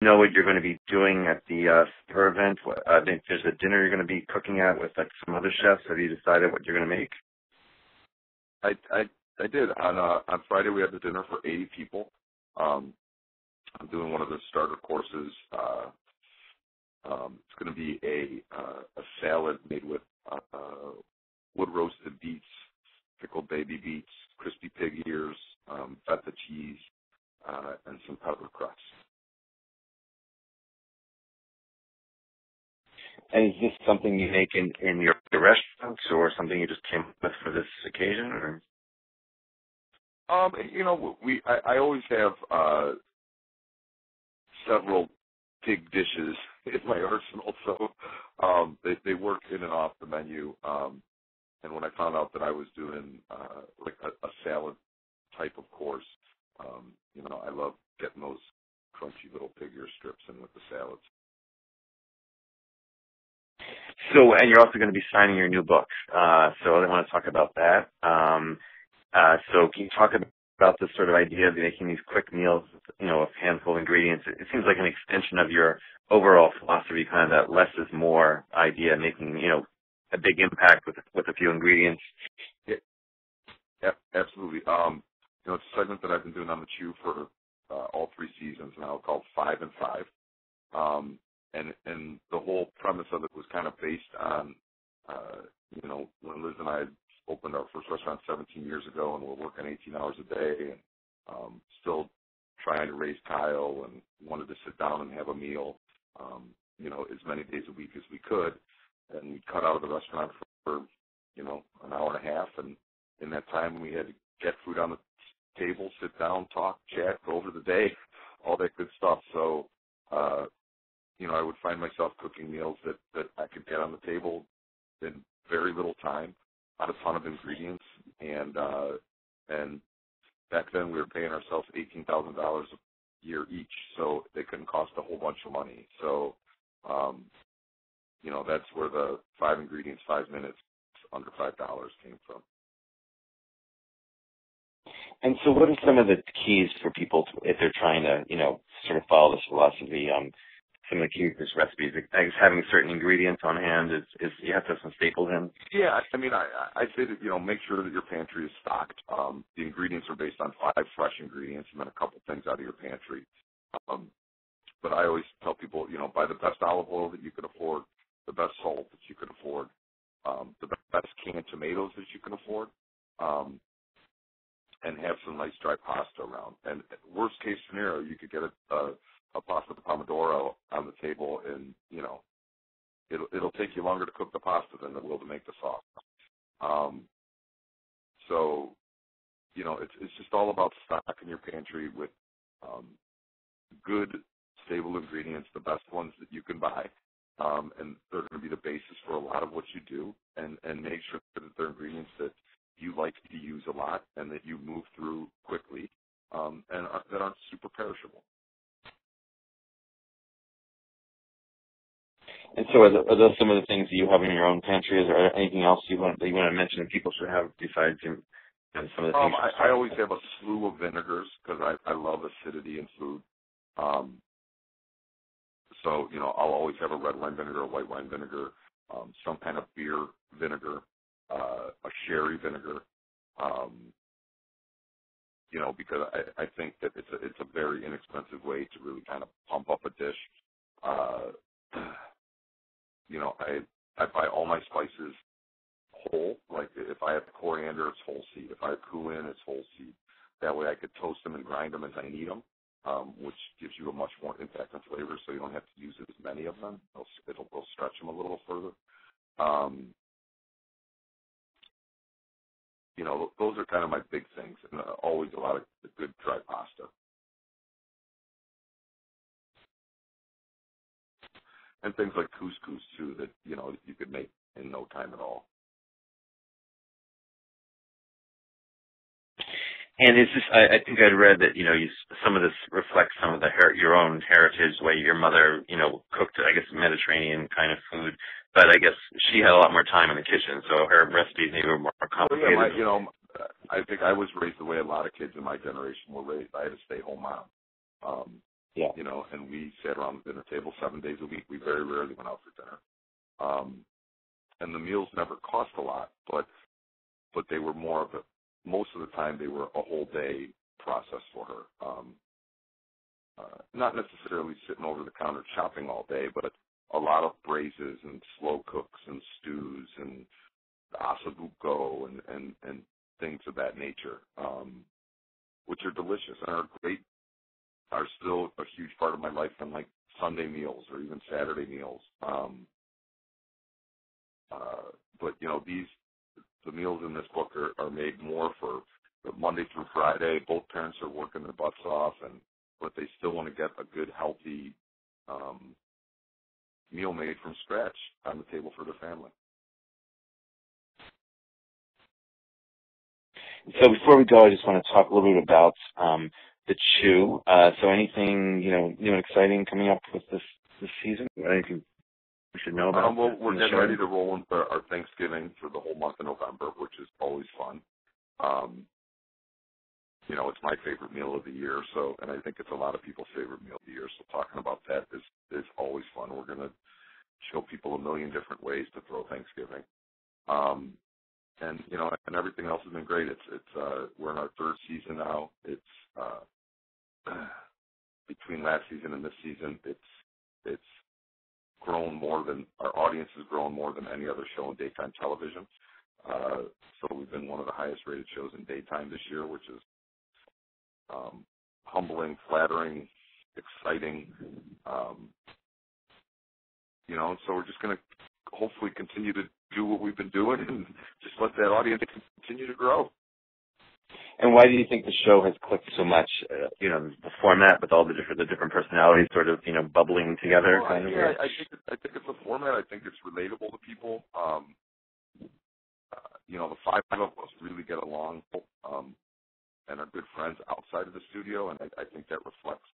know what you're going to be doing at the her event? I think there's a dinner you're going to be cooking at with like some other chefs. Have you decided what you're going to make? I did. On Friday we had the dinner for 80 people. I'm doing one of the starter courses. It's going to be a salad made with wood roasted beets, pickled baby beets, crispy pig ears, feta cheese, and some pepper crust. And is this something you make in your restaurants, or something you just came up with for this occasion? Or? I always have several big dishes in my arsenal, so they work in and off the menu. And when I found out that I was doing like a salad type of course, I love getting those crunchy little pig ear strips in with the salads. So, and you're also going to be signing your new book. So I want to talk about that. So can you talk about this sort of idea of making these quick meals, a handful of ingredients? It seems like an extension of your overall philosophy, kind of that less is more idea, making, a big impact with a few ingredients. Yeah, absolutely. It's a segment that I've been doing on the Chew for all 3 seasons now, called 5 and 5. And the whole premise of it was kind of based on, when Liz and I opened our first restaurant 17 years ago, and we're working 18 hours a day, and still trying to raise Kyle, and wanted to sit down and have a meal, as many days a week as we could. And we cut out of the restaurant for an hour and a half, and in that time we had to get food on the table, sit down, talk, chat, go over the day, all that good stuff. So, I would find myself cooking meals that I could get on the table in very little time, not a ton of ingredients, and back then we were paying ourselves $18,000 a year each, so they couldn't cost a whole bunch of money. So, that's where the 5 ingredients, 5 minutes, under $5 came from. And so what are some of the keys for people if they're trying to, sort of follow this philosophy? Some of the keys to recipes, I guess having certain ingredients on hand is you have to have some staples in. Yeah, I say that, make sure that your pantry is stocked. The ingredients are based on 5 fresh ingredients and then a couple things out of your pantry. But I always tell people, buy the best olive oil that you can afford, the best salt that you can afford, the best canned tomatoes that you can afford, and have some nice dry pasta around. And worst case scenario, you could get a pasta de pomodoro on the table, and it'll take you longer to cook the pasta than it will to make the sauce. So it's just all about stocking your pantry with good, stable ingredients, the best ones that you can buy, and they're going to be the basis for a lot of what you do. And make sure that they're ingredients that you like to use a lot and that you move through quickly, and that aren't super perishable. And so are those some of the things that you have in your own pantry? Is there anything else that you want to mention that people should have besides some of the things? I always have a slew of vinegars because I love acidity in food. So, I'll always have a red wine vinegar, a white wine vinegar, some kind of beer vinegar, a sherry vinegar, because I think that it's a very inexpensive way to really kind of pump up a dish. I buy all my spices whole. Like if I have coriander, it's whole seed. If I have cumin, it's whole seed. That way I could toast them and grind them as I need them, which gives you a much more impact on flavor, so you don't have to use as many of them. It'll stretch them a little further. Those are kind of my big things, and always a lot of good dry pasta. And things like couscous, too, that, you could make in no time at all. And is this, I think I'd read that, some of this reflects some of your own heritage, the way your mother, cooked, I guess, Mediterranean kind of food. But I guess she had a lot more time in the kitchen, so her recipes maybe were more complicated. Well, yeah, I think I was raised the way a lot of kids in my generation were raised. I had a stay-home mom. Yeah. And we sat around the dinner table 7 days a week. We very rarely went out for dinner. And the meals never cost a lot, but they were more of most of the time they were a whole day process for her. Not necessarily sitting over the counter chopping all day, but a lot of braises and slow cooks and stews and asabuco and things of that nature, which are delicious and are still a huge part of my life on like Sunday meals or even Saturday meals. But the meals in this book are made more for Monday through Friday. Both parents are working their butts off, but they still want to get a good, healthy meal made from scratch on the table for their family. So before we go, I just want to talk a little bit about the Chew. So anything new and exciting coming up with this season? Anything we should know about? Well, we're getting ready to roll into our Thanksgiving for the whole month of November, which is always fun. It's my favorite meal of the year, and I think it's a lot of people's favorite meal of the year. So talking about that is always fun. We're going to show people a million different ways to throw Thanksgiving. And everything else has been great. We're in our third season now. It's between last season and this season, it's grown more than our audience has grown more than any other show in daytime television. So we've been one of the highest rated shows in daytime this year, which is humbling, flattering, exciting. So we're just going to hopefully continue to do what we've been doing and just let that audience continue to grow. And why do you think the show has clicked so much? The format with all the different personalities sort of bubbling together. Well, kind of. Yeah, I think it's a format. I think it's relatable to people. The five of us really get along and are good friends outside of the studio, and I think that reflects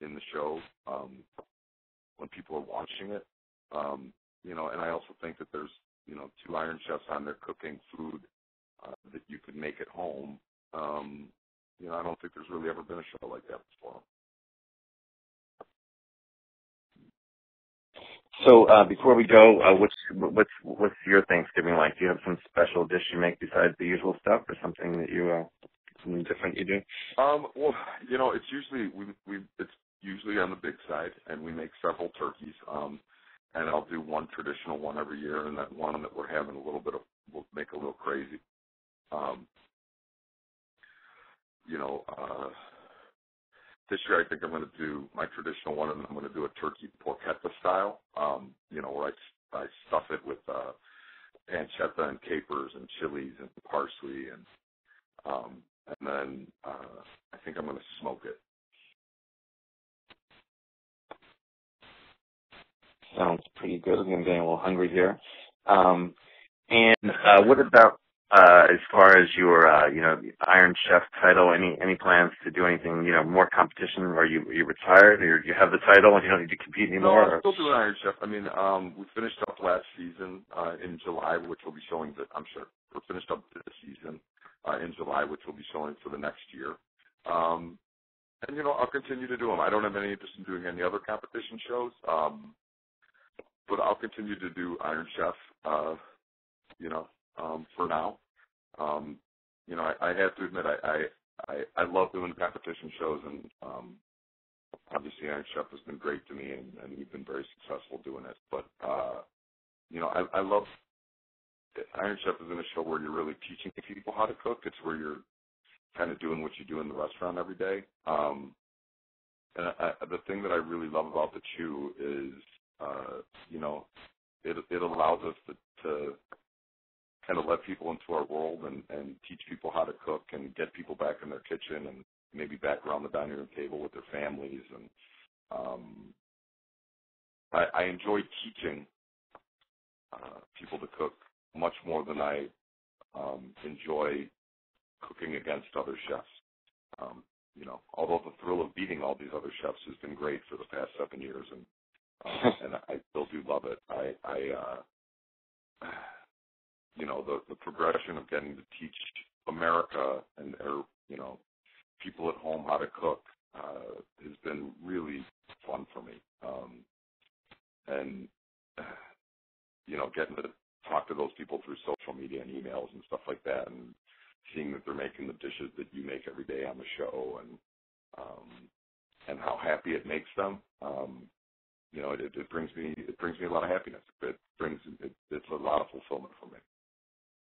in the show when people are watching it. And I also think that there's two Iron Chefs on there cooking food that you could make at home. I don't think there's really ever been a show like that before. So before we go, what's your Thanksgiving like? Do you have some special dish you make besides the usual stuff, or something that something different you do? Well, it's usually it's usually on the big side, and we make several turkeys. And I'll do one traditional one every year, and that one that we're having we'll make a little crazy. This year I think I'm going to do my traditional one, and I'm going to do a turkey porchetta style, where I stuff it with pancetta and capers and chilies and parsley, and then I think I'm going to smoke it. Sounds pretty good. I'm getting a little hungry here. And what about as far as your Iron Chef title? Any plans to do anything more competition? Or are you retired, or you have the title and you don't need to compete anymore? No, I'm still doing Iron Chef. I mean, we finished up last season in July, which will be showing I'm sure we're finished up this season in July, which will be showing for the next year. And I'll continue to do them. I don't have any interest in doing any other competition shows. But I'll continue to do Iron Chef, for now. I have to admit, I love doing competition shows, and obviously Iron Chef has been great to me, and we've been very successful doing it. But, I love Iron Chef isn't a show where you're really teaching people how to cook. It's where you're kind of doing what you do in the restaurant every day. And the thing that I really love about the Chew is, it allows us to kind of let people into our world and teach people how to cook and get people back in their kitchen and maybe back around the dining room table with their families. And I enjoy teaching people to cook much more than I enjoy cooking against other chefs. Although the thrill of beating all these other chefs has been great for the past 7 years, and I still do love it. The progression of getting to teach America and people at home how to cook has been really fun for me. And, getting to talk to those people through social media and emails and stuff like that, and seeing that they're making the dishes that you make every day on the show, and how happy it makes them. It brings me a lot of happiness. It's a lot of fulfillment for me.